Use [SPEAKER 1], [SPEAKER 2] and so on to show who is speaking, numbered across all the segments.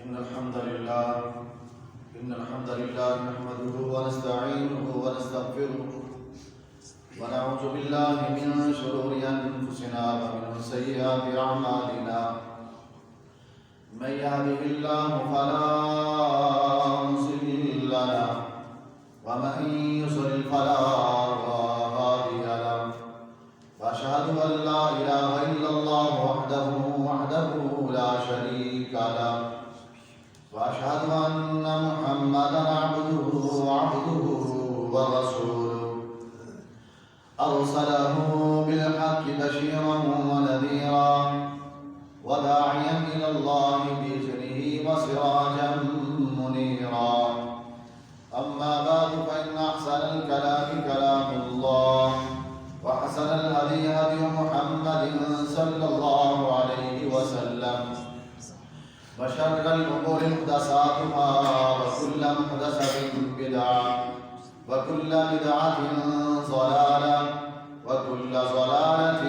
[SPEAKER 1] إن الحمد لله نحمده ونستعينه ونستغفره ونعوذ بالله من شرور أنفسنا ومن سيئات أعمالنا من يهده الله فلا مضل له ومن يضلل فلا هادي له وأشهد أن لا إله إلا الله وحده لا شريك له وأشهد أن محمدًا عبده ورسوله أرسله بالحق بشيرا ونذيرا وداعيا إلى الله بإذنه وسراجا منيرا أما بعد فإن أحسن الكلام كلام الله وحسن الهدي هدي محمد صلى الله عليه وسلم وشر الأمور محدثاتها وكل محدثة بدعة وكل بدعة ضلالة وكل ضلالة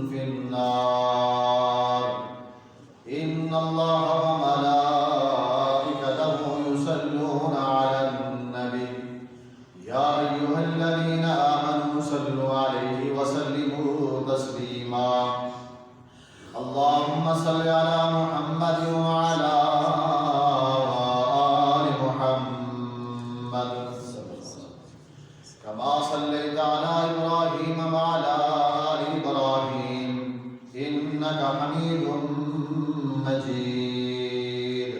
[SPEAKER 1] في النار إن الله وملائكته يصلون على النبي يا أيها الذين آمنوا صلوا عليه وسلموا تسليما اللهم صل على محمد وعلى آل محمد كما صليت على إبراهيم وعلى آل إبراهيم إنك حميد مجيد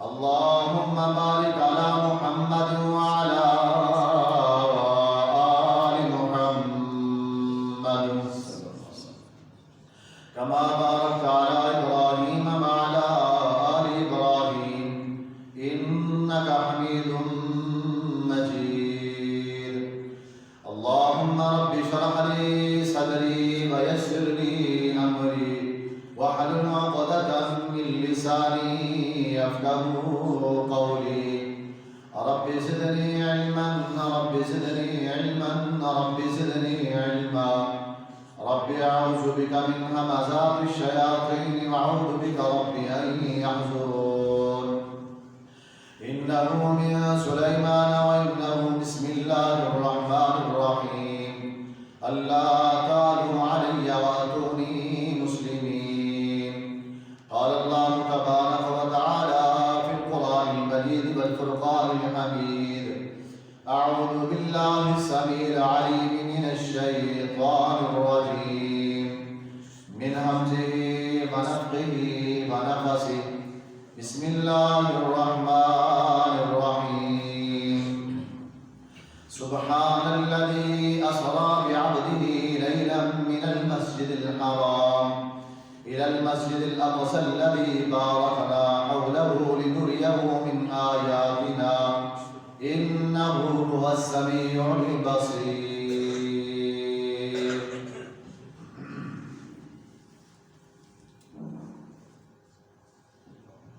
[SPEAKER 1] اللهم بارك على محمد وعلى آل محمد كما باركت على إبراهيم وعلى آل إبراهيم إنك حميد مجيد اللهم رب اشرح لي صدري ويسر لي أمري واحلل عقدة من لساني يفقهوا قولي رب زدني علما رب زدني علما رب زدني علما رب أعوذ بك من همزات الشياطين وأعوذ بك رب أن يحضرون إنه من سليمان وإنه بسم الله الرحمن الرحيم ألا تعلوا علي وأتوني مسلمين قال الله تبارك وتعالى في القرآن المجيد والفرقان الحميد أعوذ بالله السميع العليم من الشيطان الرجيم من همزه ونفخه ونفثه بسم الله الرحمن الرحيم سبحان الذي أسرى بعبده ليلا من المسجد الحرام إلى المسجد الأقصى الذي باركنا حوله لنريه من آياتنا إنه هو السميع البصير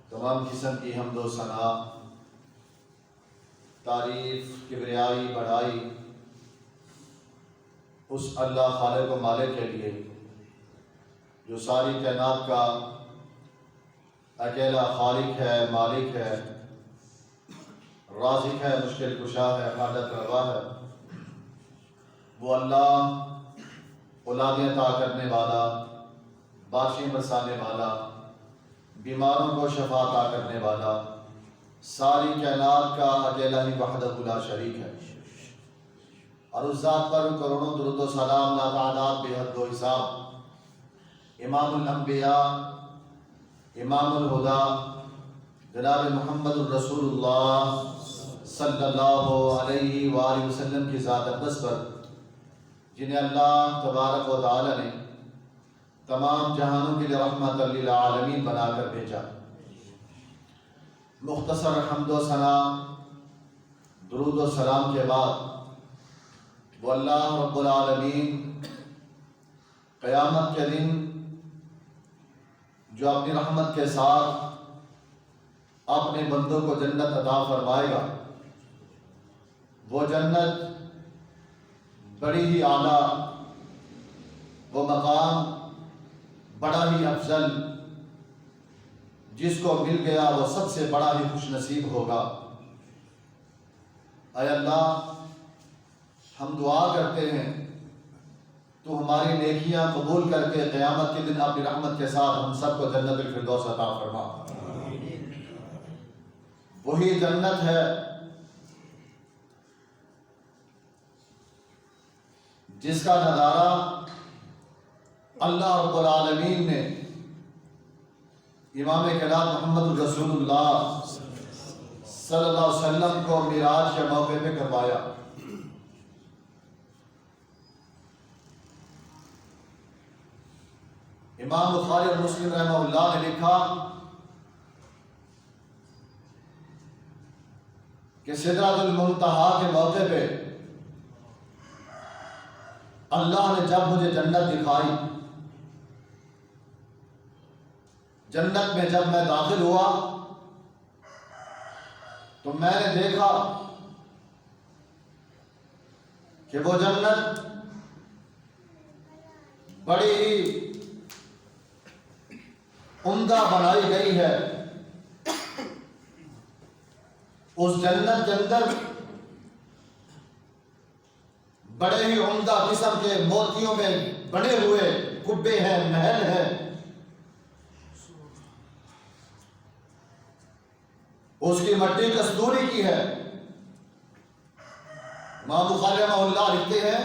[SPEAKER 1] تمام قسم کی حمد و ثنا تعریف کبریائی بڑائی اس اللہ خالق و مالک کے لیے جو ساری کائنات کا اکیلا خالق ہے، مالک ہے، رازق ہے، مشکل کشا ہے، حاجت روا ہے۔ وہ اللہ اولادیں عطا کرنے والا، بارشیں برسانے والا، بیماروں کو شفا عطا کرنے والا، ساری کائنات کا اکیلا ہی وحدہ لا شریک ہے، اور اس ذات پر کروڑوں درود و سلام لاتعداد بے حد و حساب امام الانبیاء، امام الہدا جناب محمد الرسول اللہ صلی اللہ علیہ وآلہ وسلم کی ذات اقدس پر، جنہیں اللہ تبارک و تعالی نے تمام جہانوں کے لیے رحمت للعالمین بنا کر بھیجا۔ مختصر حمد و ثنا درود و سلام کے بعد وہ اللہ رب العالمین قیامت کے دن جو اپنی رحمت کے ساتھ اپنے بندوں کو جنت عطا فرمائے گا، وہ جنت بڑی ہی اعلیٰ، وہ مقام بڑا ہی افضل، جس کو مل گیا وہ سب سے بڑا ہی خوش نصیب ہوگا۔ اے اللہ، ہم دعا کرتے ہیں تو ہماری نیکیاں قبول کر کے قیامت کے دن اپنی رحمت کے ساتھ ہم سب کو جنت الفردوس عطا فرما۔ وہی جنت ہے جس کا نظارہ اللہ رب العالمین نے امام کائنات محمد رسول اللہ صلی اللہ علیہ وسلم کو معراج کے موقع پہ کروایا۔ امام بخاری اور مسلم رحمہ اللہ نے لکھا کہ سدرۃ المنتہا کے موقع پہ اللہ نے جب مجھے جنت دکھائی، جنت میں جب میں داخل ہوا تو میں نے دیکھا کہ وہ جنت بڑی ہی عمدہ بنائی گئی ہے۔ اس جنت کے اندر بڑے ہی عمدہ قسم کے موتیوں میں بنے ہوئے قبے ہیں، محل ہیں۔ اس کی مٹی کستوری کی ہے۔ امام بخاری رحمہ اللہ لکھتے ہیں،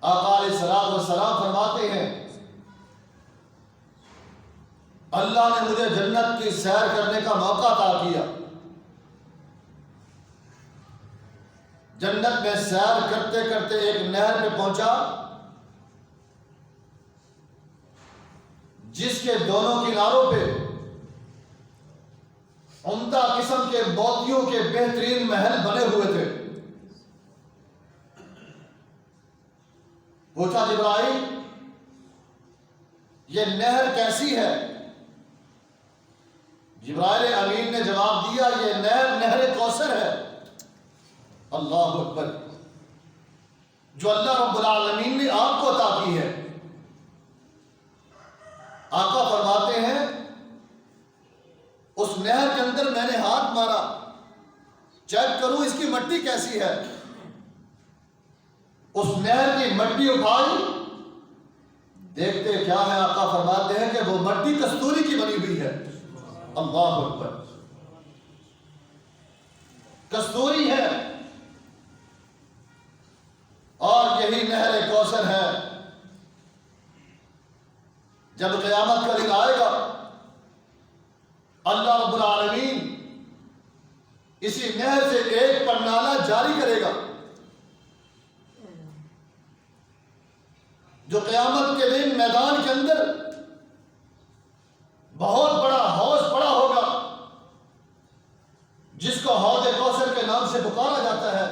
[SPEAKER 1] آقا علیہ الصلوۃ والسلام فرماتے ہیں، اللہ نے مجھے جنت کی سیر کرنے کا موقع عطا کیا۔ جنت میں سیر کرتے کرتے ایک نہر پہ پہنچا جس کے دونوں کناروں پہ عمدہ قسم کے موتیوں کے بہترین محل بنے ہوئے تھے۔ پوچھا جبرائیل، یہ نہر کیسی ہے؟ جبرائیل امین نے جواب دیا، یہ نہر کوثر ہے۔ اللہ اکبر، جو اللہ رب العالمین نے آپ کو عطا کی ہے۔ آقا فرماتے ہیں، اس نہر کے اندر میں نے ہاتھ مارا، چیک کروں اس کی مٹی کیسی ہے۔ اس نہر کی مٹی اٹھائی، دیکھتے کیا ہے، آقا فرماتے ہیں کہ وہ مٹی کستوری کی بنی ہوئی ہے۔ اللہ اکبر، کستوری ہے، اور یہی نہر کوثر ہے۔ جب قیامت کا دن آئے گا، اللہ رب العالمین اسی نہر سے ایک پرنالہ جاری کرے گا، جو قیامت کے دن میدان کے اندر بہت بڑا حوض پڑا ہوگا، جس کو حوض کوثر کے نام سے پکارا جاتا ہے۔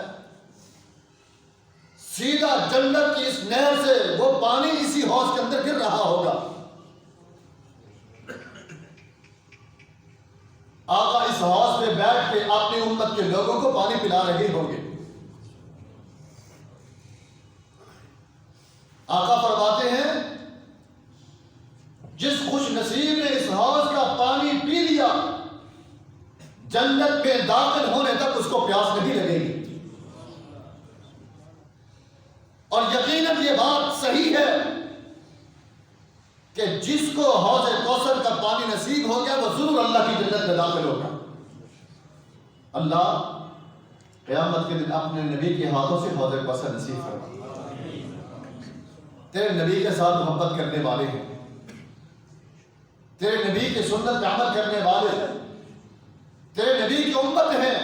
[SPEAKER 1] سیدھا جنت کی اس نہر سے وہ پانی اسی حوض کے اندر گر رہا ہوگا۔ آقا اس حوض پہ بیٹھ کے اپنی امت کے لوگوں کو پانی پلا رہے ہوں گے۔ آقا فرماتے ہیں، جس خوش نصیب نے اس حوض کا پانی پی لیا، جنت میں داخل ہونے تک اس کو پیاس نہیں لگے گی۔ اور یقیناً یہ بات صحیح ہے کہ جس کو حوض کوثر کا پانی نصیب ہو گیا وہ ضرور اللہ کی جنت میں داخل ہوگا۔ اللہ قیامت کے دن اپنے نبی کے ہاتھوں سے حوض کوثر نصیب فرما۔ تیرے نبی کے ساتھ محبت کرنے والے ہیں، تیرے نبی کی سنت پہ عمل کرنے والے ہیں، تیرے نبی کی امت ہیں،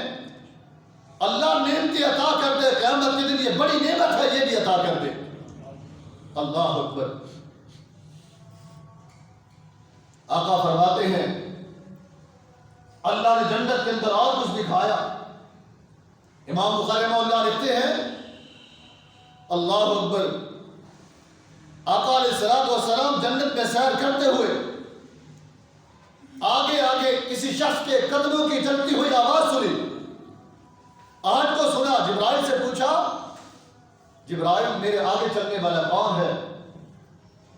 [SPEAKER 1] اللہ نعمتیں عطا کر دے۔ قیامت کے دن یہ بڑی نعمت ہے، یہ بھی عطا کر دے۔ اللہ اکبر۔ آقا فرماتے ہیں، اللہ نے جنت کے اندر اور کچھ دکھایا۔ امام بخاری رحمہ اللہ لکھتے ہیں، اللہ اکبر، آقا علیہ الصلوۃ والسلام جنت میں سیر کرتے ہوئے آگے آگے کسی شخص کے قدموں کی چلتی ہوئی آواز سنی۔ آج کو سنا، جبرائیل سے پوچھا، جبرائیل میرے آگے چلنے والا کون ہے؟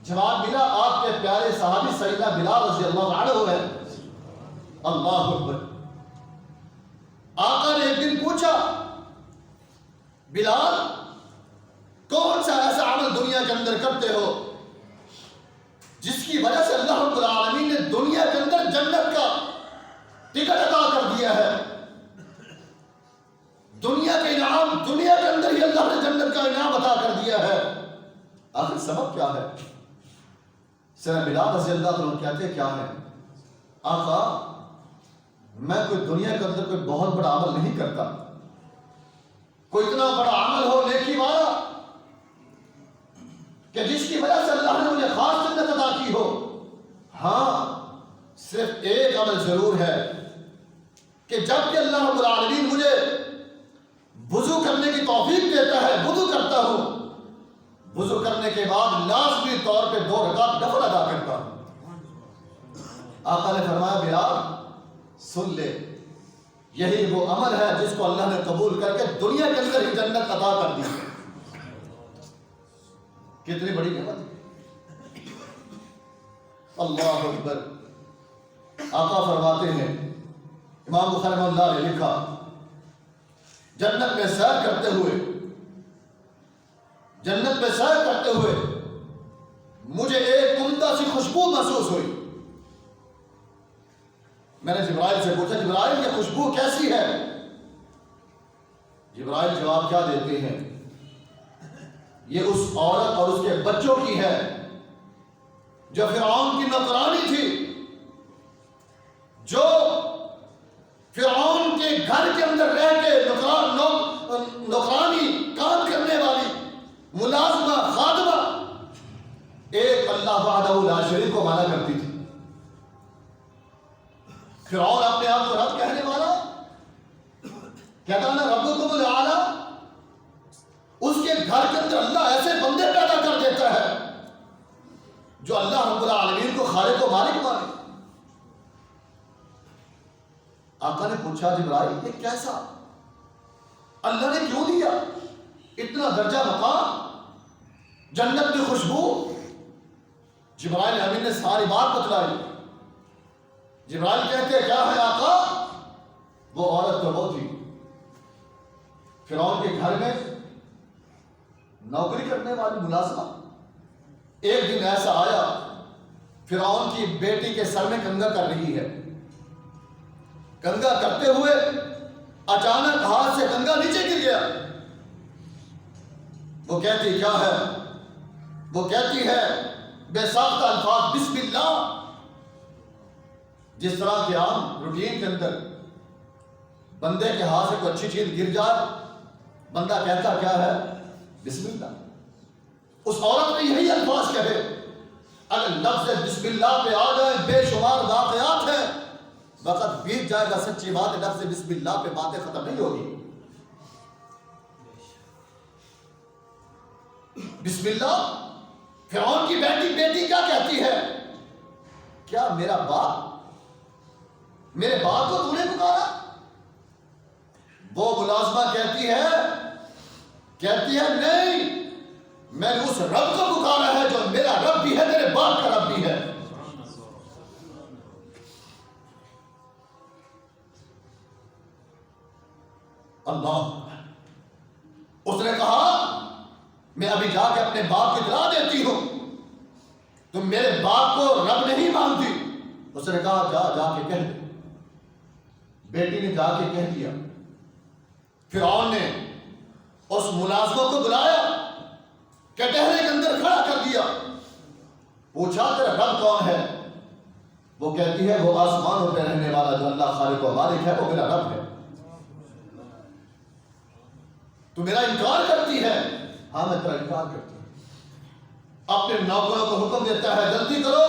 [SPEAKER 1] جواب ملا آپ کے پیارے صحابی سیدنا بلال رضی اللہ عنہ ہے۔ اللہ اکبر۔ آقا نے ایک دن پوچھا بلال کون سا ایسا عمل دنیا کے اندر کرتے ہو جس کی وجہ سے اللہ رب العالمین نے دنیا کے اندر جنت کا ٹکٹ عطا کر دیا ہے؟ دنیا کے انعام دنیا کے اندر ہی اللہ نے جنت کا انعام عطا کر دیا ہے، آخر سبب کیا ہے؟ سیدنا بلال رضی اللہ عنہ کہتے کیا ہے؟ آقا میں کوئی دنیا کے اندر کوئی بہت بڑا عمل نہیں کرتا، کوئی اتنا بڑا عمل ہو نیکی والا کہ جس کی وجہ سے اللہ نے مجھے خاص جنت عطا کی ہو۔ ہاں صرف ایک عمل ضرور ہے کہ جب کہ اللہ رب العالمین مجھے وضو کرنے کی توفیق دیتا ہے، وضو کرتا ہوں، وضو کرنے کے بعد لازمی طور پہ 2 رکعت نفل ادا کرتا ہوں۔ آقا نے فرمایا بلال سن لے، یہی وہ عمل ہے جس کو اللہ نے قبول کر کے دنیا کے اندر ہی جنت عطا کر دی۔ کتنی بڑی نعمت ہے، اللہ اکبر۔ آقا فرماتے ہیں، امام بخاری رحمہ اللہ نے لکھا جنت میں سیر کرتے ہوئے مجھے ایک عمدہ سی خوشبو محسوس ہوئی۔ میں نے جبرائیل سے پوچھا جبرائیل یہ خوشبو کیسی ہے؟ جبرائیل جواب کیا دیتے ہیں؟ یہ اس عورت اور اس کے بچوں کی ہے جو فرعون کی نوکرانی تھی، جو فرعون کے گھر کے اندر رہ کے نوکرانی کام کرنے والی ملازمہ خادمہ ایک اللہ وحدہ لا شریک کو مانا کرتی تھی۔ فرعون اپنے آپ کو رب کہنے والا کہتا نا ربکم الاعلی، اس کے گھر کے اندر اللہ ایسے بندے پیدا کر دیتا ہے جو اللہ رب العالمین کو خالق و مالک مانے۔ آقا نے پوچھا جبرائیل یہ کیسا؟ اللہ نے کیوں دیا اتنا درجہ مقام، جنت کی خوشبو؟ جبرائیل امین نے ساری بات بتلائی۔ جبرائیل کہتے کیا ہے آقا؟ وہ عورت تو وہ تھی فرعون کے گھر میں نوکری کرنے والی ملازمہ۔ ایک دن ایسا آیا فرعون کی بیٹی کے سر میں کنگھا کر رہی ہے، کنگھا کرتے ہوئے اچانک ہاتھ سے کنگھا نیچے گر گیا۔ وہ کہتی کیا ہے؟ وہ کہتی ہے بے ساختہ الفاظ بسم اللہ، جس طرح کے عام روٹین کے اندر بندے کے ہاتھ سے کوئی اچھی چیز گر جائے بندہ کہتا کیا ہے؟ بسم اللہ۔ اس عورت نے یہی الفاظ کہے، اگر لفظ بسم اللہ پہ آ جائے بے شمار واقعات ہیں، وقت بیت جائے گا، سچی بات ہے لفظ بسم اللہ پہ باتیں ختم نہیں ہوگی۔ بسم اللہ، فرعون کی بیٹی کیا کہتی ہے؟ کیا میرے باپ کو تو نے پکارا؟ وہ ملازمہ کہتی ہے نہیں، میں نے اس رب کو پکارا ہے جو میرا رب بھی ہے، میرے باپ کا رب بھی ہے۔ اللہ، اس نے کہا میں ابھی جا کے اپنے باپ کی اطلاع دیتی ہوں، تم میرے باپ کو رب نہیں مانتی۔ اس نے کہا جا کے کہہ دے۔ بیٹی نے جا کے کہہ دیا۔ فرعون نے اس ملازمہ کو بلایا، کٹہرے کے اندر کھڑا کر دیا، پوچھا تیرا رب کون ہے؟ وہ کہتی ہے وہ آسمانوں پہ رہنے والا جو اللہ خالق و مالک ہے وہ میرا رب ہے۔ تو میرا انکار کرتی ہے؟ ہاں میں تیرا انکار کرتی ہوں۔ اپنے نوکروں کو حکم دیتا ہے جلدی کرو،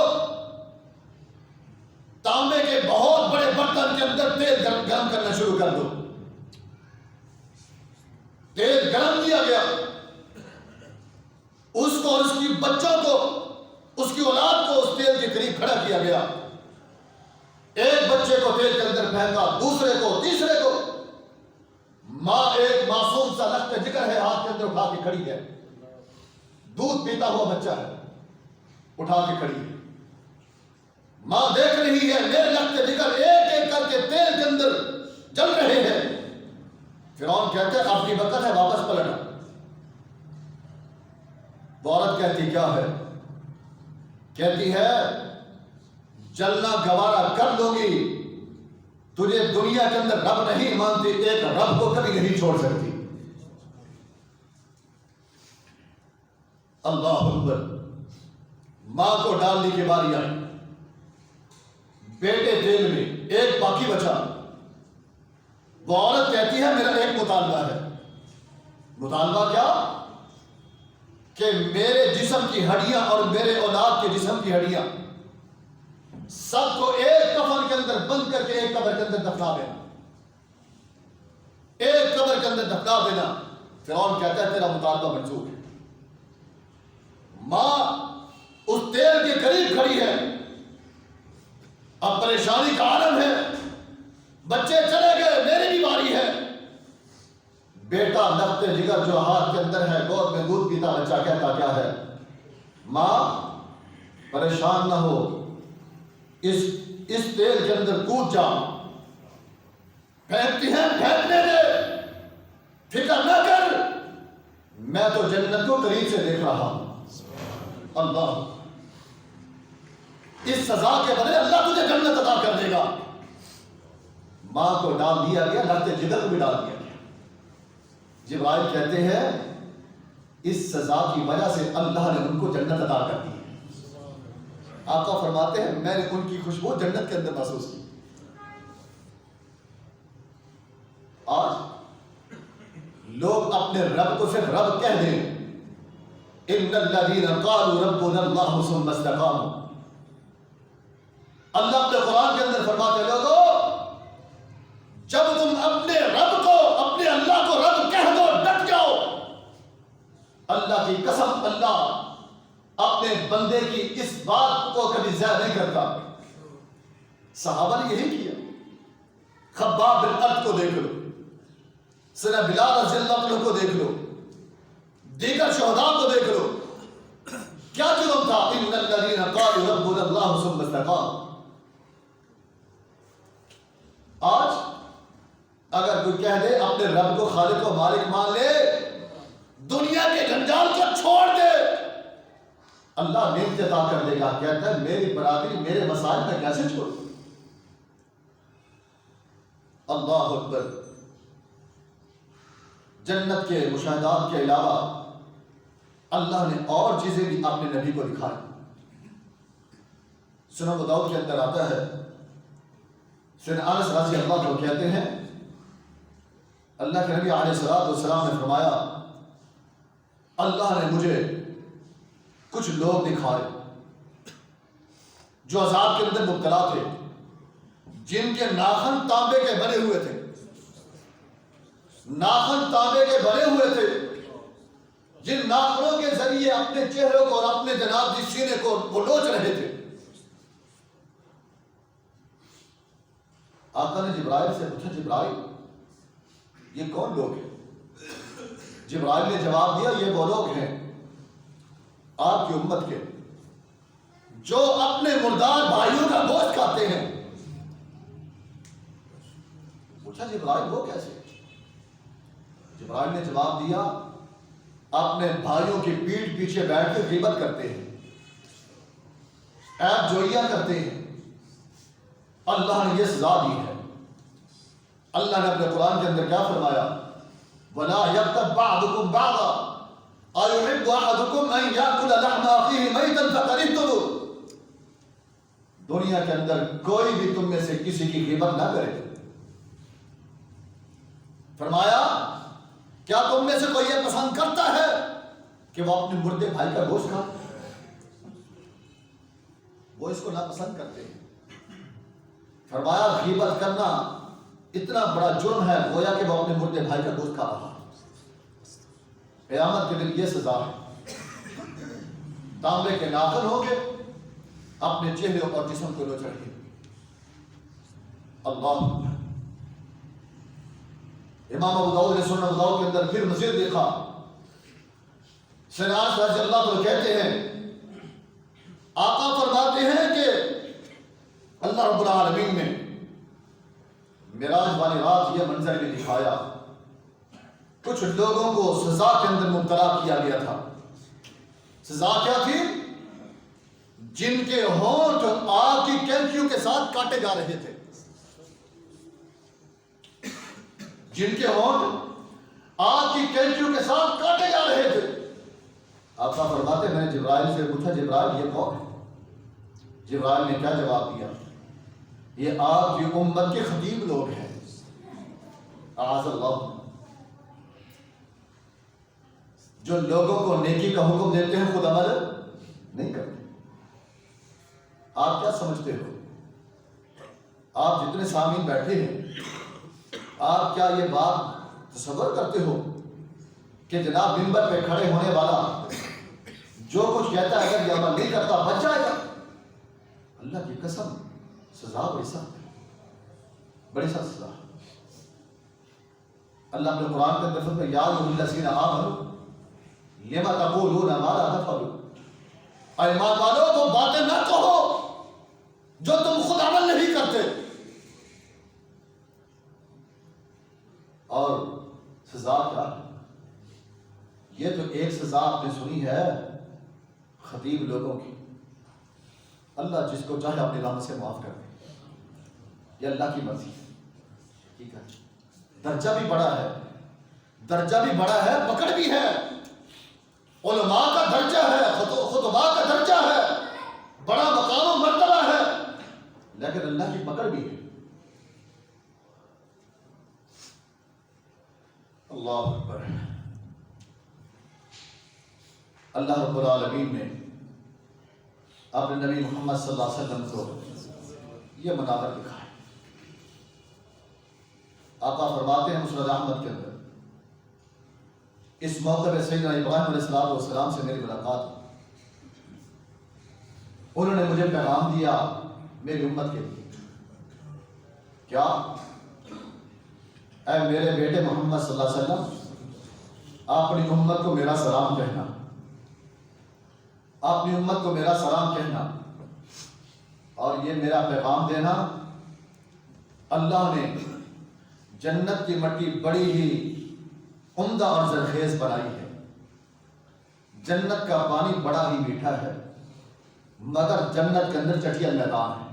[SPEAKER 1] تانبے کے بہت بڑے برتن کے اندر تیل گرم کرنا شروع کر دو۔ تیل گرم کیا گیا، اس کو اور اس کی بچوں کو، اس کی اولاد کو اس تیل کے قریب کھڑا کیا گیا۔ ایک بچے کو تیل کے اندر پھینکا، دوسرے کو، تیسرے کو۔ ماں ایک معصوم سا لخت جگر ہے ہاتھ کے اندر اٹھا کے کھڑی ہے، دودھ پیتا ہوا بچہ ہے۔ اٹھا کے کھڑی ہے، ماں دیکھ رہی ہے میرے لگتے جگر ایک ایک کر کے تیل کے اندر جل رہے ہیں۔ فرعون کہتے ہیں اب کی وقت ہے واپس پلٹنا۔ وہ عورت کہتی کیا ہے؟ کہتی ہے جلنا گوارا کر لوں گی، تجھے دنیا کے اندر رب نہیں مانتی، ایک رب کو کبھی نہیں چھوڑ سکتی۔ اللہ اکبر۔ ماں کو ڈالنے کی باری آئی، بیٹے جیل میں، ایک باقی بچا۔ وہ عورت کہتی ہے میرا ایک مطالبہ ہے۔ مطالبہ کیا؟ کہ میرے جسم کی ہڈیاں اور میرے اولاد کے جسم کی ہڈیاں سب کو ایک کفن کے اندر بند کر کے ایک قبر کے اندر دفنا دینا، ایک قبر کے اندر دفنا دینا۔ فرعون کہتا ہے تیرا مطالبہ منظور ہے۔ ماں اس تیل کے قریب کھڑی ہے، اب پریشانی کا عالم ہے، بچے چلے گئے، میری بھی باری ہے۔ بیٹا لگتے جگر جو ہاتھ کے اندر ہے، گود میں دودھ پیتا بچہ کہتا کیا ہے؟ ماں پریشان نہ ہو، اس تیل کے اندر کود جا۔ پھینکتی ہیں پھینکنے دے، فکر نہ کر، میں تو جنت کو قریب سے دیکھ رہا ہوں۔ اللہ، اس سزا کے بدلے اللہ تجھے جنت عطا کر دے گا۔ ماں کو ڈال دیا گیا، لگتے جگر کو بھی ڈال دیا گیا۔ جبرائیل کہتے ہیں اس سزا کی وجہ سے اللہ نے ان کو جنت عطا کر دی۔ آقا فرماتے ہیں میں نے ان کی خوشبو جنت کے اندر محسوس کی۔ آج لوگ اپنے رب کو صرف رب کہہ دیں، ان الذین قالوا ربنا اللہ ثم استقاموا۔ اللہ اپنے قرآن کے اندر فرماتے ہیں لوگوں جب تم اپنے رب کو، اپنے اللہ کو رب کہہ دو، ڈٹ جاؤ۔ اللہ کی قسم اللہ اپنے بندے کی اس بات کو کبھی ضائع نہیں کرتا۔ صحابہ نے یہی کیا۔ خباب بن ارد کو دیکھ لو، سیدنا بلال رضی اللہ عنہ کو دیکھ لو، دیگر شہداء کو دیکھ لو، کیا جرم تھا؟ ان الذین قالوا ربنا اللہ ثم استقاموا۔ آج اگر کوئی کہہ دے اپنے رب کو خالق و مالک مان لے، دنیا کے جنجال کو چھوڑ دے، اللہ نعمت عطا کر دے گا۔ کہتا ہے میری برادری میرے مسائل میں کیسے چھوڑ؟ اللہ اکبر۔ جنت کے مشاہدات کے علاوہ اللہ نے اور چیزیں بھی اپنے نبی کو دکھائی۔ سنن ابو داؤد کے اندر آتا ہے، سیدنا انس رضی اللہ عنہ کہتے ہیں اللہ کے نبی علیہ الصلوۃ والسلام نے فرمایا اللہ نے مجھے کچھ لوگ دکھائے جو عذاب کے اندر مبتلا تھے، جن کے ناخن تانبے کے بنے ہوئے تھے، ناخن تانبے کے بنے ہوئے تھے، جن ناخنوں کے ذریعے اپنے چہروں کو اور اپنے جناب کی سینے کو وہ نوچ رہے تھے۔ آقا نے جبرائیل سے پوچھا جبرائیل یہ کون لوگ ہیں؟ جبرائیل نے جواب دیا یہ وہ لوگ ہیں آپ کی امت کے جو اپنے مردار بھائیوں کا گوشت کھاتے ہیں۔ پوچھا جبرائیل وہ کیسے؟ جبرائیل نے جواب دیا اپنے بھائیوں کی پیٹھ پیچھے بیٹھ کے غیبت کرتے ہیں، عیب جوڑیاں کرتے ہیں۔ اللہ نے یہ سزا دی ہے۔ اللہ نے اپنے قرآن کے اندر کیا فرمایا؟ وَلَا يَغْتَبْ بَعْضُكُمْ بَعْضًا أَيُحِبُّ أَحَدُكُمْ أَن يَأْكُلَ لَحْمَ أَخِيهِ مَيْتًا فَكَرِهْتُمُوهُ۔ دنیا کے اندر کوئی بھی تم میں سے کسی کی غیبت نہ کرے۔ فرمایا کیا تم میں سے کوئی یہ پسند کرتا ہے کہ وہ اپنے مردے بھائی کا گوشت کھائے؟ وہ اس کو ناپسند کرتے ہیں۔ فرمایا غیبت کرنا اتنا بڑا جرم ہے گویا کہ وہ اپنے مردے بھائی کا گوشت کھا رہا ہے۔ قیامت کے دن یہ سزا ہے، تانبے کے ناخن ہوں گے، اپنے چہرے اور جسم کو نوچیں گے۔ اللہ، امام ابو داؤد نے سنن ابو داؤد کے اندر پھر مزید دیکھا، سیدنا انس رضی اللہ عنہ کہتے ہیں آقا فرماتے ہیں کہ اللہ رب العالمین نے معراج والی رات یہ منظر بھی دکھایا، کچھ لوگوں کو سزا کے اندر مبتلا کیا گیا تھا۔ سزا کیا تھی؟ جن کے ہونٹ آگ کی کینچیوں کے ساتھ کاٹے جا رہے تھے، جن کے ہونٹ آگ کی کینچیوں کے ساتھ کاٹے جا رہے تھے۔ آقا فرماتے میں نے جبرائیل سے پوچھا جبرائیل یہ کون ہے؟ جبرائیل نے کیا جواب دیا؟ یہ آپ کی امت کے خطیب لوگ ہیں۔ اعاذ اللہ، جو لوگوں کو نیکی کا حکم دیتے ہیں خود عمل نہیں کرتے۔ آپ کیا سمجھتے ہو؟ آپ جتنے سامعین بیٹھے ہیں، آپ کیا یہ بات تصور کرتے ہو کہ جناب منبر پہ کھڑے ہونے والا جو کچھ کہتا ہے اگر یہ عمل نہیں کرتا بچ جائے گا؟ اللہ کی قسم سزا بڑی سخت ہے، بڑی سخت سزا۔ اللہ اپنے قرآن کے اندر فرماتا ہے یا ایھا الذین آمنوا لما تقولون ما لا تفعلون، اے ایمان والو وہ باتیں نہ کہو جو تم خود عمل نہیں کرتے۔ اور سزا کیا ہے؟ یہ تو ایک سزا آپ نے سنی ہے خطیب لوگوں کی، اللہ جس کو چاہے اپنی رحمت سے معاف کر دے، یہ اللہ کی مرضی ہے۔ ٹھیک ہے، درجہ بھی بڑا ہے، درجہ بھی بڑا ہے، پکڑ بھی ہے۔ علماء کا درجہ ہے، خطباء کا درجہ ہے، بڑا مقام و مرتبہ ہے، لیکن اللہ کی پکڑ بھی ہے۔ اللہ اکبر۔ اللہ رب العالمین نے اپنے نبی محمد صلی اللہ علیہ وسلم کو یہ مناظر دکھایا۔ آقا فرماتے ہیں مسند احمد کے اندر، اس موقع پہ سیدنا ابراہیم علیہ السلام سے میری ملاقات ہوئی، انہوں نے مجھے پیغام دیا میری امت کے لیے، کیا؟ اے میرے بیٹے محمد صلی اللہ علیہ وسلم، اپنی امت کو میرا سلام کہنا، اپنی امت کو میرا سلام کہنا، اور یہ میرا پیغام دینا، اللہ نے جنت کی مٹی بڑی ہی عمدہ اور زرخیز بنائی ہے، جنت کا پانی بڑا ہی میٹھا ہے، مگر جنت کے اندر چٹیا میدان ہے،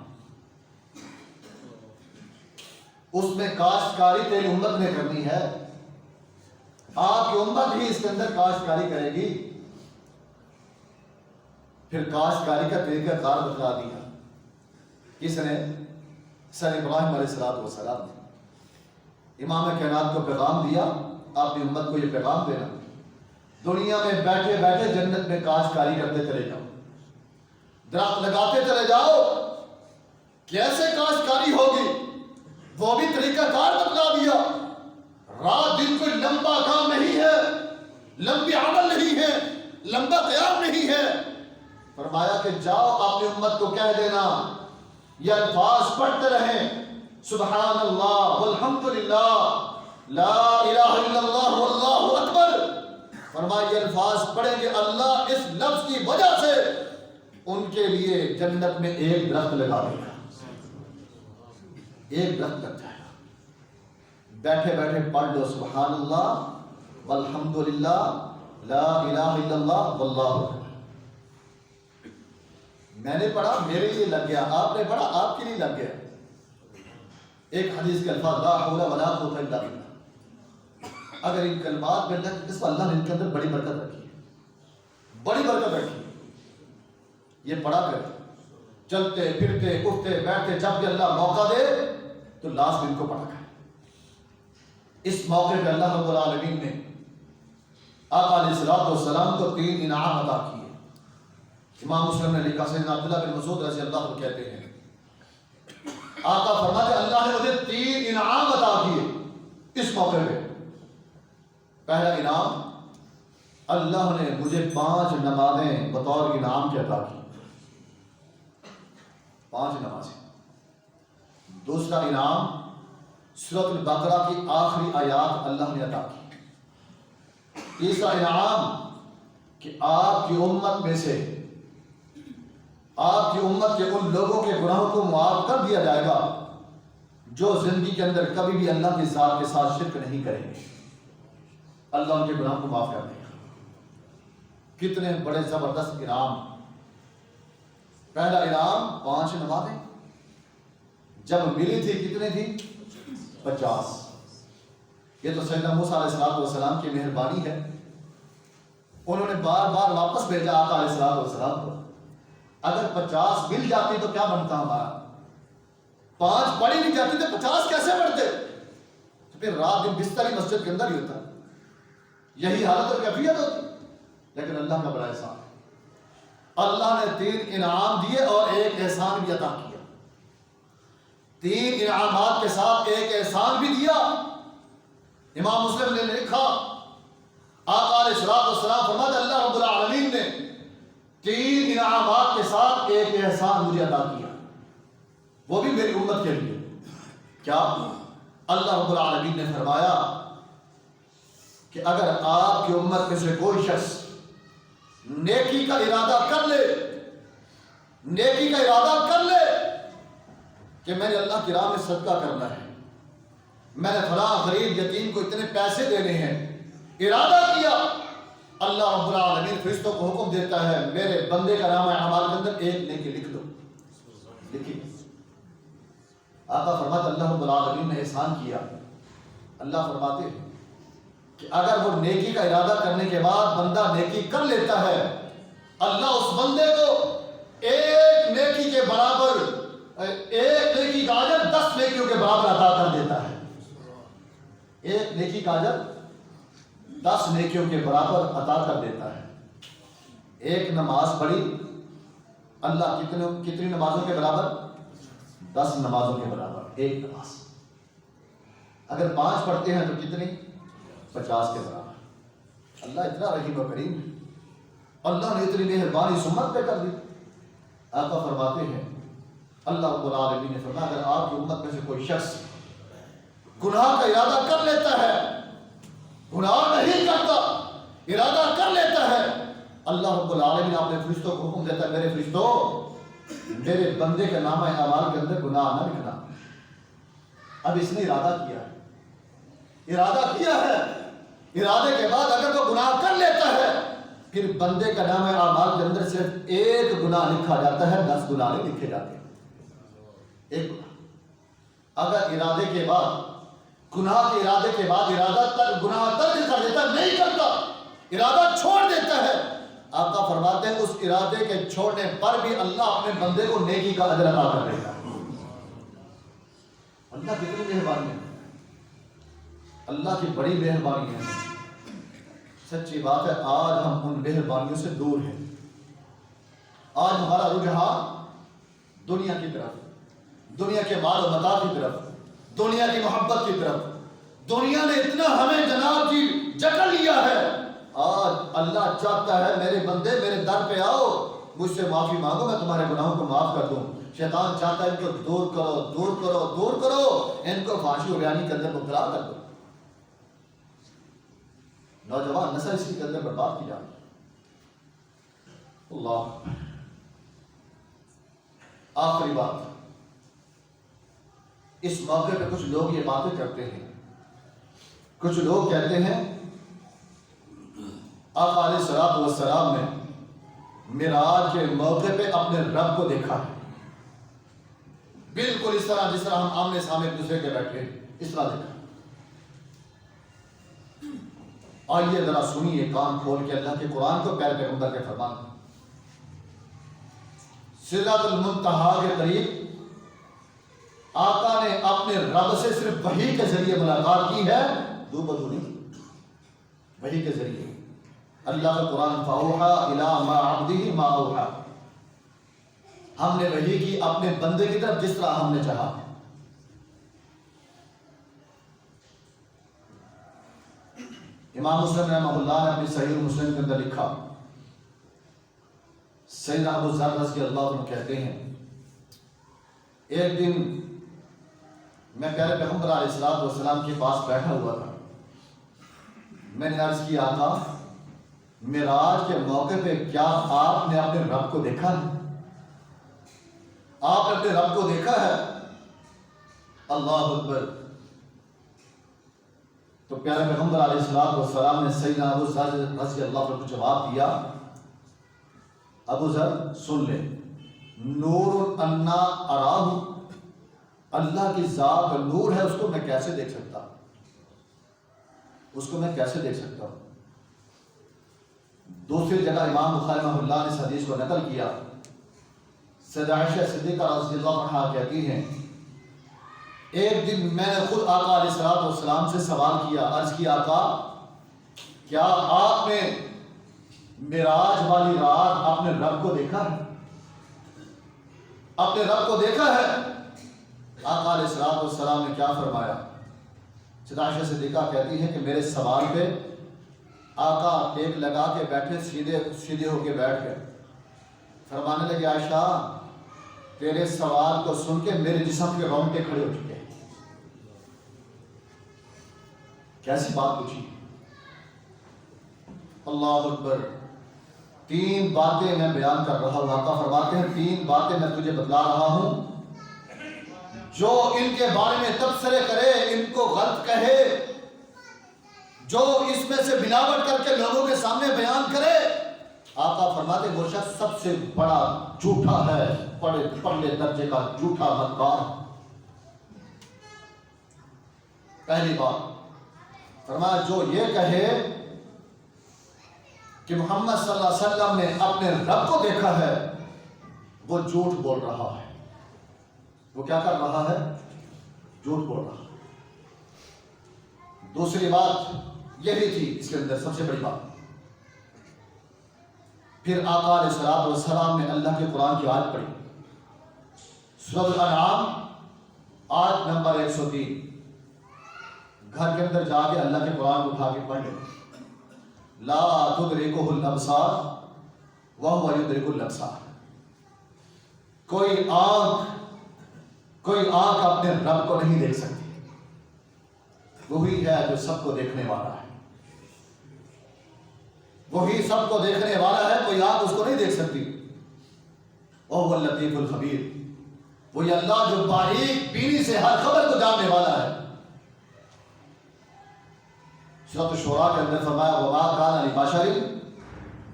[SPEAKER 1] اس میں کاشتکاری تیری امت نے کرنی ہے، آپ کی امت ہی اس کے اندر کاشتکاری کرے گی۔ پھر کاشتکاری کا طریقہ کار بتلا دیا، کس نے؟ سر ابراہیم علیہ السلام نے امام کائنات کو پیغام دیا، اپنی امت کو یہ پیغام دینا، دنیا میں بیٹھے بیٹھے جنت میں کاشتکاری کرتے چلے جاؤ، درخت لگاتے چلے جاؤ۔ کیسے کاشتکاری ہوگی وہ بھی طریقہ کار بتلا دیا۔ رات دن کوئی لمبا کام نہیں ہے، لمبی عمل نہیں ہے، لمبا قیام نہیں ہے، فرمایا کہ جاؤ اپنی امت کو کہہ دینا، یہ الفاظ پڑھتے رہیں، سبحان اللہ والحمدللہ لا الہ الا اللہ واللہ اکبر۔ فرمایا یہ الفاظ پڑھیں گے، اللہ اس لفظ کی وجہ سے ان کے لیے جنت میں ایک درخت لگا دے گا، ایک درخت لگ جائے گا۔ بیٹھے بیٹھے پڑھ لو سبحان اللہ والحمدللہ لا الہ الا اللہ واللہ اکبر۔ میں نے پڑھا میرے لیے لگ گیا، آپ نے پڑھا آپ کے لیے لگ گیا۔ ایک حدیث کے الفاظ لا حول ولا قوت الا باللہ، اگر ان کلمات میں اللہ اس اللہ نے ان کے اندر بڑی برکت رکھی ہے، بڑی برکت رکھی ہے، یہ پڑھا کر چلتے پھرتے اٹھتے بیٹھتے جب بھی اللہ موقع دے تو لاسٹ ان کو پڑھا کرے۔ اس موقع پہ اللہ رب العالمین نے آقا علیہ السلام کو 3 انعام عطا کیے۔ امام مسلم نے لکھا، سیدنا عبداللہ بن مسعود رضی اللہ عنہ کہتے ہیں آقا فرماتے اللہ نے مجھے 3 انعام عطا کیے اس موقع پہ۔ پہلا انعام، اللہ نے مجھے 5 نمازیں بطور انعام کے عطا کی، 5 نمازیں۔ دوسرا انعام، سورۃ البقرہ کی آخری آیات اللہ نے عطا کی۔ تیسرا انعام کہ آپ کی امت میں سے آپ کی امت کے ان لوگوں کے گناہوں کو معاف کر دیا جائے گا جو زندگی کے اندر کبھی بھی اللہ کی ذات کے ساتھ شرک نہیں کریں گے. اللہ ان کے گناہوں کو معاف کر دے گا. کتنے بڑے زبردست انعام. پہلا انعام 5 نمازیں جب ملی تھی کتنے تھی؟ 50. یہ تو سیدنا موسیٰ علیہ السلام کی مہربانی ہے. انہوں نے بار بار واپس بھیجا آقا علیہ السلام کو. اگر 50 مل جاتی تو کیا بنتا ہمارا؟ 5 پڑھی نہیں جاتی تو 50 کیسے بڑھتے؟ تو پھر رات دن بستر ہی مسجد کے اندر ہی ہوتا. یہی حالت اور کیفیت ہوتی. لیکن اللہ کا بڑا احسان. اللہ نے 3 انعام دیے اور ایک احسان بھی عطا کیا. 3 انعامات کے ساتھ ایک احسان بھی دیا. امام مسلم نے لکھا آقا علیہ السلام فرماتے اللہ رب العالمین نے 3 انعامات کے ساتھ ایک احسان مجھے عطا کیا، وہ بھی میری امت کے لیے. کیا؟ اللہ رب العالمین نے فرمایا کہ اگر آپ کی امت میں سے کوئی شخص نیکی کا ارادہ کر لے، نیکی کا ارادہ کر لے کہ میں نے اللہ کی راہ میں صدقہ کرنا ہے، میں نے فلاں غریب یتیم کو اتنے پیسے دینے ہیں، ارادہ کیا، اللہ رب العالمین فرشتوں کو حکم دیتا ہے میرے بندے کا نام اعمال کے اندر ایک نیکی لکھ لو. لکھی. آقا فرماتے اللہ رب العالمین نے احسان کیا. اللہ فرماتے ہیں کہ اگر وہ نیکی کا ارادہ کرنے کے بعد بندہ نیکی کر لیتا ہے، اللہ اس بندے کو ایک نیکی کے برابر، ایک نیکی کا اجر 10 نیکیوں کے برابر عطا کر دیتا ہے. ایک نیکی کا اجر 10 نیکیوں کے برابر عطا کر دیتا ہے. ایک نماز پڑھی اللہ کتنی نمازوں کے برابر؟ 10 نمازوں کے برابر ایک نماز. اگر 5 پڑھتے ہیں تو کتنی؟ 50 کے برابر. اللہ اتنا رحیم و کریم ہے. اللہ نے اتنی مہربانی اس امت پہ کر دی. آقا فرماتے ہیں اللہ رب العالمین نے فرمایا اگر آپ کی امت میں سے کوئی شخص گناہ کا ارادہ کر لیتا ہے، گناہ نہیں کرتا، ارادہ کر لیتا ہے، اللہ رب العالمین اپنے فرشتوں کو حکم دیتا ہے میرے فرشتوں میرے بندے کے نامہ اعمال کے اندر گناہ نہ لکھنا. اب اس نے ارادہ کیا ہے، ارادہ کیا ہے، ارادے کے بعد اگر وہ گناہ کر لیتا ہے پھر بندے کا نام اعمال کے اندر صرف ایک گناہ لکھا جاتا ہے، 10 گناہ نہیں لکھے جاتے. ایک گناہ. اگر ارادے کے بعد، گناہ کے ارادے کے بعد گناہ ترک کر دیتا، نہیں کرتا، ارادہ چھوڑ دیتا ہے، آقا فرماتے ہیں اس ارادے کے چھوڑنے پر بھی اللہ اپنے بندے کو نیکی کا اجر عطا کر دیتا ہے. اللہ کتنی مہربانی ہے، اللہ کی بڑی مہربانی ہے. سچی بات ہے آج ہم ان مہربانیوں سے دور ہیں. آج ہمارا رجحان دنیا کی طرف، دنیا کے مال و متاع کی طرف، دنیا کی محبت کی طرف. دنیا نے اتنا ہمیں جناب کی جکڑ لیا ہے. آج اللہ چاہتا ہے میرے بندے میرے در پہ آؤ، مجھ سے معافی مانگو، میں تمہارے گناہوں کو معاف کر دوں. شیطان چاہتا ہے ان کو دور کرو، دور کرو، دور کرو، ان کو فحاشی و بیانی کے اندر مبتلا کر دو. نوجوان نسل اسی کے اندر برباد کی جاتی. اللہ. آخری بات، اس موقع پہ کچھ لوگ یہ باتیں کرتے ہیں، کچھ لوگ کہتے ہیں آقا علیہ السلام نے معراج کے موقع پہ اپنے رب کو دیکھا ہے. بالکل اس طرح جس طرح ہم آمنے سامنے ایک دوسرے کے بیٹھے اس طرح دیکھا. آئیے ذرا سنیے کان کھول کے اللہ کے قرآن کو پیر پیغمبر کے فرمان. سدرۃ المنتہا کے قریب آقا نے اپنے رب سے صرف وحی کے ذریعے ملاقات کی ہے، دو بدو نہیں، وحی کے ذریعے. اللہ کا قرآن فَأَوْحَىٰ إِلَىٰ مَا عَبْدِهِ مَا أَوْحَىٰ. ہم نے وحی کی اپنے بندے کی طرف جس طرح ہم نے چاہا. امام مسلم رحمہ اللہ نے اپنی صحیح مسلم کے اندر لکھا، سیدنا ابو ذر رضی اللہ عنہ کہتے ہیں ایک دن میں پیارے پیغمبر علیہ السلام کے پاس بیٹھا ہوا تھا. میں نے عرض کیا آقا معراج کے موقع پہ کیا آپ نے اپنے رب کو دیکھا ہے؟ آپ نے اپنے رب کو دیکھا ہے؟ اللہ اکبر۔ تو پیارے پیغمبر علیہ الصلوۃ والسلام نے سیدنا ابو ذر رضی اللہ عنہ کو جواب دیا، ابو ذر سن لے، نور انا اراہ، اللہ کی ذات نور ہے، اس کو میں کیسے دیکھ سکتا ہوں؟ اس کو میں کیسے دیکھ سکتا ہوں؟ دوسری جگہ امام بخاری رحمہ اللہ نے اس حدیث کو نقل کیا، سیدہ عائشہ صدیقہ رضی اللہ عنہا کہتی ہیں، ایک دن میں نے خود آقا علیہ الصلوۃ والسلام سے سوال کیا، عرض کیا، آقا کیا آپ نے معراج والی رات اپنے رب کو دیکھا ہے؟ اپنے رب کو دیکھا ہے؟ آقا علیہ الصلوۃ والسلام نے کیا فرمایا؟ سیدہ عائشہ صدیقہ کہتی ہے کہ میرے سوال پہ آقا ایک لگا کے بیٹھے، سیدھے ہو کے بیٹھ گئے، فرمانے لگے، عائشہ تیرے سوال کو سن کے میرے جسم کے رونگٹے کھڑے ہو چکے ہیں۔ کیسی بات پوچھی؟ اللہ اکبر۔ 3 باتیں میں بیان کر رہا ہوں، آقا فرماتے ہیں 3 باتیں میں تجھے بتلا رہا ہوں، جو ان کے بارے میں تبصرے کرے، ان کو غلط کہے، جو اس میں سے ملاوٹ کر کے لوگوں کے سامنے بیان کرے، آقا فرماتے وہ شخص سب سے بڑا جھوٹا ہے، پڑھے درجے کا جھوٹا مکار۔ پہلی بات فرمایا، جو یہ کہے کہ محمد صلی اللہ علیہ وسلم نے اپنے رب کو دیکھا ہے، وہ جھوٹ بول رہا ہے۔ وہ کیا کر رہا ہے؟ جھوٹ بول رہا ہے۔ دوسری بات یہ بھی تھی اس کے اندر سب سے بڑی بات، پھر آقا علیہ الصلوۃ والسلام نے اللہ کے قرآن کی آیت پڑھی، سورۃ الانعام آیت نمبر 103۔ گھر کے اندر جا کے اللہ کے قرآن کو اٹھا کے پڑھ لیں، لا تدرکہ الابصار وہو یدرک الابصار۔ کوئی آنکھ اپنے رب کو نہیں دیکھ سکتی، وہی ہے جو سب کو دیکھنے والا ہے، وہی سب کو دیکھنے والا ہے، کوئی آنکھ اس کو نہیں دیکھ سکتی۔ وہو اللطیف الخبیر، وہی اللہ جو باریک بینی سے ہر خبر کو جاننے والا ہے۔ سورۃ الشعراء کے اندر فرمایا، وما کان لبشر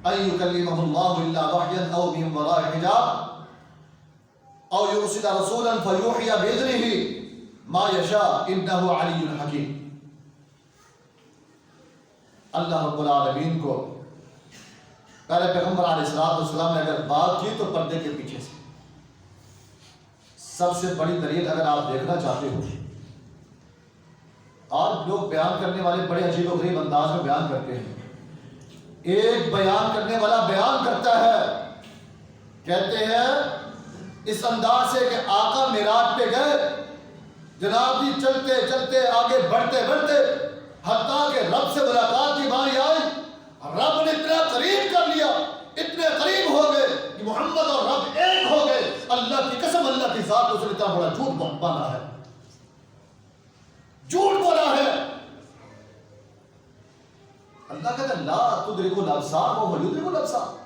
[SPEAKER 1] ان یکلمہ اللہ الا وحیا او من وراء حجاب او یرسل رسولا فیوحی باذنہ ما یشاء انہ علی حکیم۔ اللہ رب العالمین کو پہلے پیغمبر علیہ الصلوۃ والسلام نے اگر بات کی تو پردے کے پیچھے سے۔ سب سے بڑی دلیل اگر آپ دیکھنا چاہتے ہو، آج لوگ بیان کرنے والے بڑے عجیب و غریب انداز میں بیان کرتے ہیں۔ ایک بیان کرنے والا بیان کرتا ہے، کہتے ہیں اس انداز سے کہ آقا معراج پہ گئے، جناب جی چلتے چلتے آگے بڑھتے بڑھتے حتیٰ کہ رب سے ملاقات کی باری آئی، رب نے اتنا قریب کر لیا، اتنے قریب ہو گئے کہ محمد اور رب ایک ہو گئے۔ اللہ کی قسم، اللہ کی ذات، اس نے اتنا بڑا جھوٹ باندھا ہے، جھوٹ بولا ہے۔ اللہ کہتا ہے لا تدرک الابصار وہو یدرک الابصار۔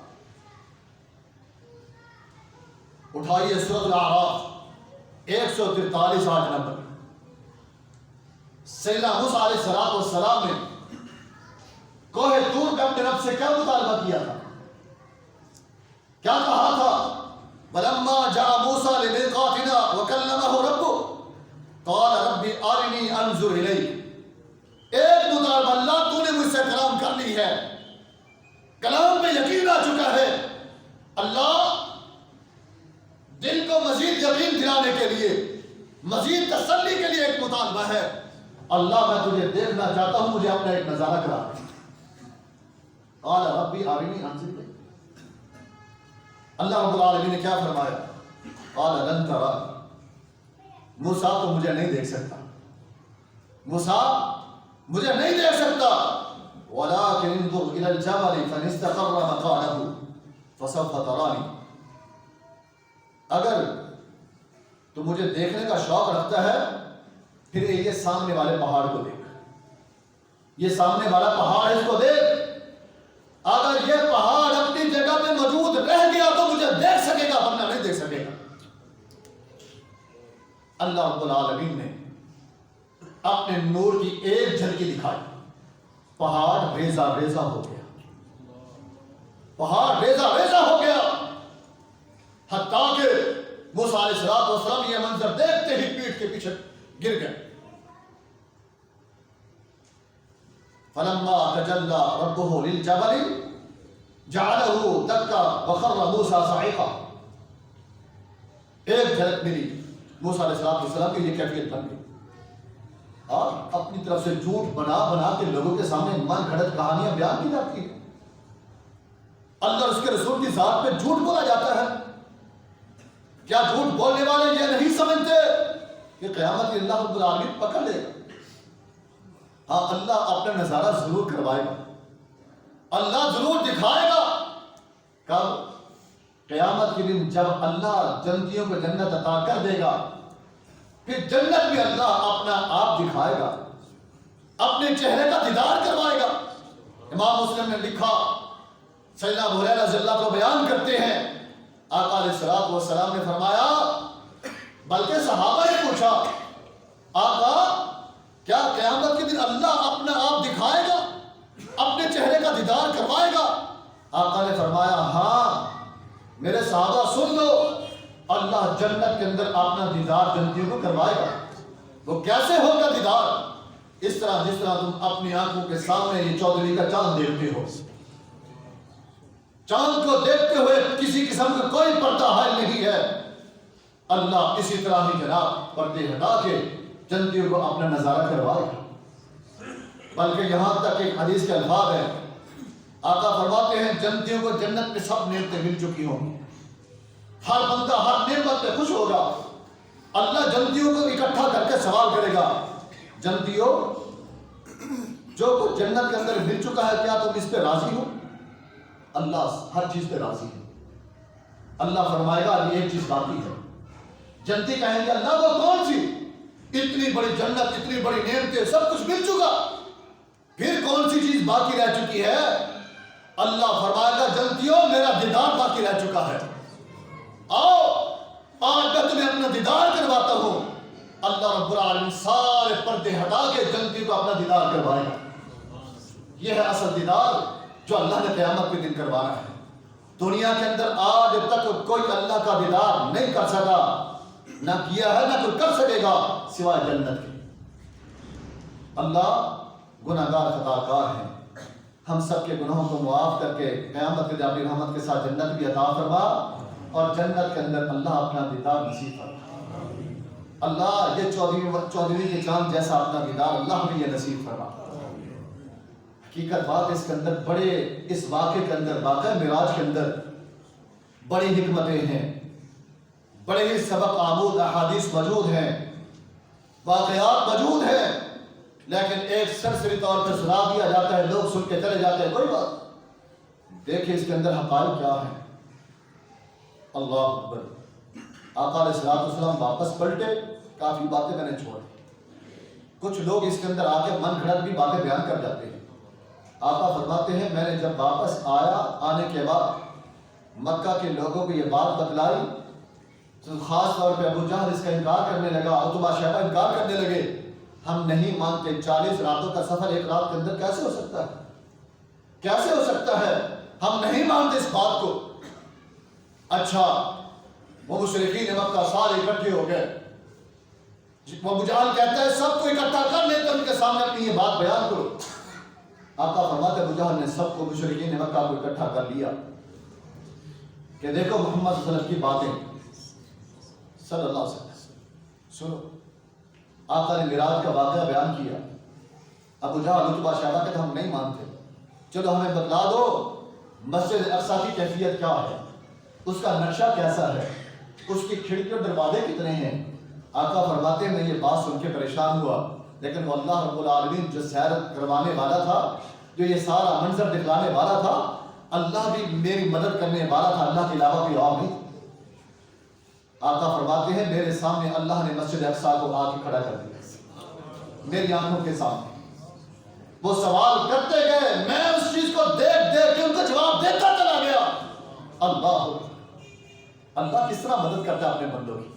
[SPEAKER 1] اٹھائیے سورۃ الاعراف 143 آیت نمبر۔ سیدنا موسیٰ علیہ السلام نے کوہ طور پہ اپنے رب سے کیا مطالبہ کیا تھا؟ کیا کہا تھا؟ وَلَمَّا جَاءَ مُوسَىٰ لِمِيقَاتِنَا وَكَلَّمَهُ رَبُّهُ قَالَ رَبِّ أَرِنِي أَنظُرْ إِلَيْكَ۔ ایک مطالبہ، اللہ تو نے مجھ سے کلام کر لی ہے، کلام پہ یقین آ چکا ہے، اللہ دل کو مزید یقین دلانے کے لیے، مزید تسلی کے لیے ایک مطالبہ ہے، اللہ میں تجھے دیکھنا چاہتا ہوں، مجھے اپنا ایک نظارہ کرا دے۔ قال ربی ارنی انظر الیک۔ اللہ رب العالمین نے کیا فرمایا؟ قال لن ترانی، موسیٰ تو مجھے نہیں دیکھ سکتا، موسیٰ مجھے نہیں دیکھ سکتا، ولكن انظر الى الجبل فان استقر مكانه فسوف ترانی۔ اگر تو مجھے دیکھنے کا شوق رکھتا ہے، پھر یہ سامنے والے پہاڑ کو دیکھ، یہ سامنے والا پہاڑ ہے، اس کو دیکھ، اگر یہ پہاڑ اپنی جگہ پہ موجود رہ گیا تو مجھے دیکھ سکے گا، ورنہ نہیں دیکھ سکے گا۔ اللہ رب العالمین نے اپنے نور کی ایک جھلکی دکھائی، پہاڑ ریزہ ریزہ ہو گیا، پہاڑ ریزہ ریزہ ہو گیا، حتیٰ کہ موسیٰ علیہ السلام یہ منظر دیکھتے ہی پیٹھ کے پیچھے گر گئے۔ فَلَمَّا تَجَلَّى رَبُّهُ لِلْجَبَلِ جَعَلَهُ دَكَّ وَخَرَّ مُوسَىٰ صَعِقًا۔ ایک جھلک ملی موسیٰ علیہ السلام کی یہ کیفیت بن گئی، اور اپنی طرف سے جھوٹ بنا بنا کے لوگوں کے سامنے من گھڑت کہانیاں بیان کی جاتی ہیں، اللہ اور اس کے رسول کی ذات پہ جھوٹ بولا جاتا ہے۔ کیا جھوٹ بولنے والے یہ نہیں سمجھتے کہ قیامت کی اللہ رب العالمین پکڑ لے گا؟ ہاں، اللہ اپنا نظارہ ضرور کروائے گا، اللہ ضرور دکھائے گا۔ کب؟ قیامت کے دن جب اللہ جنتیوں کو جنت عطا کر دے گا، پھر جنت میں اللہ اپنا آپ دکھائے گا، اپنے چہرے کا دیدار کروائے گا۔ امام مسلم نے لکھا، سیدنا ابو ہریرہ رضی اللہ کو بیان کرتے ہیں، آقا علیہ السلام نے فرمایا، بلکہ صحابہ نے پوچھا، آقا کیا قیامت کے دن اللہ اپنا آپ دکھائے گا، اپنے چہرے کا دیدار کروائے گا؟ آقا نے فرمایا، ہاں میرے صحابہ سن لو، اللہ جنت کے اندر اپنا دیدار جنتیوں کو کروائے گا۔ وہ کیسے ہوگا دیدار؟ اس طرح جس طرح تم اپنی آنکھوں کے سامنے یہ چودھری کا چاند دیکھتے ہو، چاند کو دیکھتے ہوئے کسی قسم کا کوئی پردہ حائل نہیں ہے، اللہ اسی طرح ہی جناب پردے ہٹا کے جنتیوں کو اپنا نظارہ کروائے گا۔ بلکہ یہاں تک ایک حدیث کے الفاظ ہیں، آقا فرماتے ہیں جنتیوں کو جنت میں سب نعمتیں مل چکی ہوں گی، ہر بندہ ہر نعمت پہ خوش ہوگا، اللہ جنتیوں کو اکٹھا کر کے سوال کرے گا، جنتیوں جو کچھ جنت کے اندر مل چکا ہے کیا تم اس پہ راضی ہو؟ اللہ ہر چیز پہ راضی ہے۔ اللہ فرمائے گا یہ ایک چیز باقی ہے۔ جنتی کہیں گے اللہ وہ کون سی؟ اتنی بڑی جنت، اتنی بڑی نعمتیں، سب کچھ مل چکا، پھر کون سی چیز باقی رہ چکی ہے؟ اللہ فرمائے گا جنتیوں میرا دیدار باقی رہ چکا ہے، آؤ آج میں تمہیں اپنا دیدار کرواتا ہوں۔ اللہ رب العالمین سارے پردے ہٹا کے جنتی کو اپنا دیدار کروائے گا۔ یہ ہے اصل دیدار جو اللہ نے قیامت کے دن کروانا ہے۔ دنیا کے اندر آج تک کوئی اللہ کا دیدار نہیں کر سکا، نہ کیا ہے نہ کوئی کر سکے گا سوائے جنت کے۔ اللہ گناہگار خطا کار ہیں، ہم سب کے گناہوں کو معاف کر کے قیامت کے دن اپنی رحمت کے ساتھ جنت بھی عطا فرما، اور جنت کے اندر اللہ اپنا دیدار نصیب فرما۔ اللہ یہ چودھری کے چاند جیسا اپنا دیدار اللہ بھی یہ نصیب فرما۔ حقیقت بات اس کے اندر بڑے، اس واقعے کے اندر، واقعہ معراج کے اندر بڑی حکمتیں ہیں، بڑے ہی سبق آمود احادیث موجود ہیں، واقعات موجود ہیں، لیکن ایک سرسری طور پر سنا دیا جاتا ہے، لوگ سن کے چلے جاتے ہیں، کوئی بات دیکھیں اس کے اندر حقائق کیا ہے۔ اللہ اکبر۔ آقا علیہ السلام واپس پلٹے، کافی باتیں میں نے چھوڑی، کچھ لوگ اس کے اندر آ کے من گھڑت بھی باتیں بیان کر جاتے ہیں۔ آقا فرماتے ہیں میں نے جب واپس آیا، آنے کے بعد مکہ کے لوگوں کو یہ بات بتلائی تو خاص طور پہ ابو جہل اس کا انکار کرنے لگا، عتبہ شیبہ انکار کرنے لگے، ہم نہیں مانتے، 40 راتوں کا سفر ایک رات کے اندر کیسے ہو سکتا ہے، کیسے ہو سکتا ہے، ہم نہیں مانتے اس بات کو۔ اچھا، وہ مشرکین مکہ سارے اکٹھے ہو گئے، ابو جہل کہتا ہے سب کو اکٹھا کر لیتے ان کے سامنے اپنی یہ بات بیان کرو۔ آقا فرماتے ابو جہل نے سب کو، مشرکین مکہ کو اکٹھا کر لیا کہ دیکھو محمد صلی اللہ علیہ وسلم کی باتیں، صلی اللہ علیہ وسلم سنو۔ آقا نے معراج کا واقعہ بیان کیا، ابو جہل عتبہ شیبہ کہتے ہم نہیں مانتے، چلو ہمیں بتلا دو مسجد اقصی کی کیفیت کیا ہے، اس کا نقشہ کیسا ہے، اس کی کھڑکی اور دروازے کتنے ہیں۔ آقا فرماتے ہیں میں یہ بات سن کے پریشان ہوا، لیکن وہ اللہ رب العالمین جو سیر کروانے والا تھا، جو یہ سارا منظر دکھلانے والا تھا، اللہ بھی میری مدد کرنے والا تھا، اللہ کے علاوہ کوئی اور نہیں۔ آقا فرماتے ہیں میرے سامنے اللہ نے مسجد اقصی کو آ کے کھڑا کر دیا، میری آنکھوں کے سامنے۔ وہ سوال کرتے گئے، میں اس چیز کو دیکھ دیکھ کے ان کا جواب دیتا چلا گیا۔ اللہ کس طرح مدد کرتا ہے اپنے بندوں کی۔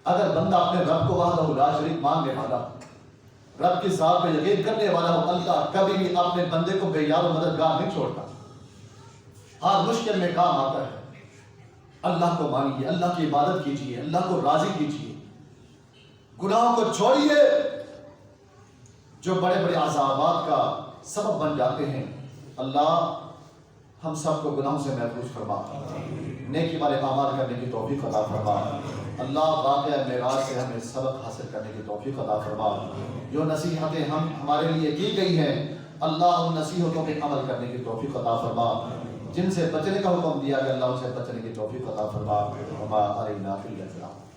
[SPEAKER 1] اگر بندہ اپنے رب کو وحدہ لا شریک ماننے والا، رب کی ذات پہ یقین کرنے والا ہو، اللہ کبھی بھی اپنے بندے کو بے یار و مددگار نہیں چھوڑتا۔ ہر مشکل میں کام آتا ہے۔ اللہ کو مانیے، اللہ کی عبادت کیجیے، اللہ کو راضی کیجیے، گناہوں کو چھوڑیے جو بڑے بڑے عذابات کا سبب بن جاتے ہیں۔ اللہ ہم سب کو گناہوں سے محفوظ فرما، نیکی والے اعمال کرنے کی توفیق عطا فرما۔ اللہ واقعہ معراج سے ہمیں سبق حاصل کرنے کی توفیق عطا فرما۔ جو نصیحتیں ہمارے لیے کی گئی ہیں، اللہ ان نصیحتوں پہ عمل کرنے کی توفیق عطا فرما۔ جن سے بچنے کا حکم دیا گیا، اللہ ان سے بچنے کی توفیق عطا فرما۔ وما ارینا فی الاسلام۔